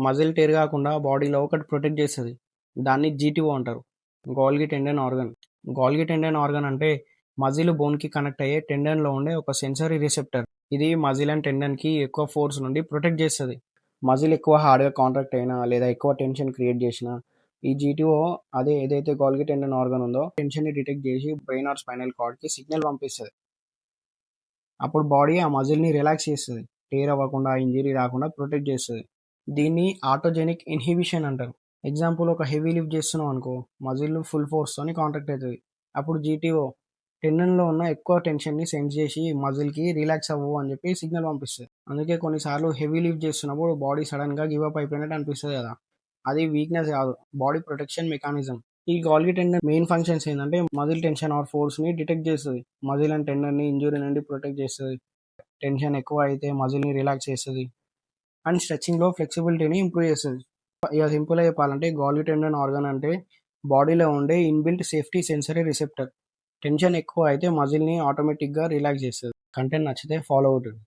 Muscle tear కాకుండా బాడీలో ఒకటి ప్రొటెక్ట్ చేస్తది. దాన్ని జీటీఓ అంటారు. Golgi tendon organ. Golgi tendon organ అంటే మజిల్ బోన్‌కి కనెక్ట్ అయ్యే టెండన్‌లో ఉండే ఒక సెన్సరీ రిసెప్టర్. ఇది మజిల్ అండ్ టెండన్‌కి ఎక్కువ ఫోర్స్ నుండి ప్రొటెక్ట్ చేస్తది. మజిల్ ఎక్కువ హార్డ్‌గా కాంట్రాక్ట్ అయినా లేదా ఎక్కువ టెన్షన్ క్రియేట్ చేసినా ఈ జీటీఓ ఏదైతే గోల్గి టెండన్ ఆర్గన్ ఉందో టెన్షన్‌ని డిటెక్ట్ చేసి బ్రెయిన్ ఆర్ స్పైనల్ కార్డ్‌కి సిగ్నల్ పంపిస్తది. అప్పుడు బాడీ ఆ మజిల్‌ని రిలాక్స్ చేస్తది. టేర్ అవ్వకుండా, ఇంజ్యూరీ రాకుండా ప్రొటెక్ట్ చేస్తది. దీన్ని ఆటోజెనిక్ ఇన్హిబిషన్ అంటారు. ఎగ్జాంపుల్ ఒక హెవీ లిఫ్ట్ చేస్తున్నాం అనుకో, మజిల్ ఫుల్ ఫోర్స్‌తోని కాంట్రాక్ట్ అయితది. అప్పుడు జీటీఓ టెండన్‌లో ఉన్న ఎక్కువ టెన్షన్‌ని సెన్స్ చేసి మజిల్‌కి రిలాక్స్ అవ్వు అని చెప్పి సిగ్నల్ పంపిస్తది. అందుకే కొన్నిసార్లు హెవీ లిఫ్ట్ చేస్తున్నప్పుడు బాడీ సడెన్‌గా గివ్ అప్ అయిపోయినట్టు అనిపిస్తది కదా! అది వీక్‌నెస్ కాదు. Body protection mechanism. ఈ గోల్గి టెండన్ మెయిన్ ఫంక్షన్స్ ఏందంటే మజిల్ టెన్షన్ ఆర్ ఫోర్స్‌ని డిటెక్ట్ చేస్తది. మజిల్ అండ్ టెండన్‌ని ఇంజ్యూరీ నుండి ప్రొటెక్ట్ చేస్తది. టెన్షన్ ఎక్కువ అయితే మజిల్‌ని రిలాక్స్ చేస్తది. అండ్ స్ట్రెచింగ్‌లో ఫ్లెక్సిబిలిటీని ఇంప్రూవ్ చేస్తది. ఇక సింపుల్‌గా చెప్పాలంటే గోల్గి టెండన్ ఆర్గాన్ అంటే బాడీలో ఉండే inbuilt safety sensory receptor. Tension ఎక్కువ అయితే మజిల్‌ని ఆటోమేటిక్‌గా రిలాక్స్ చేస్తది. కంటెంట్ నచ్చితే ఫాలో అవుతుంది.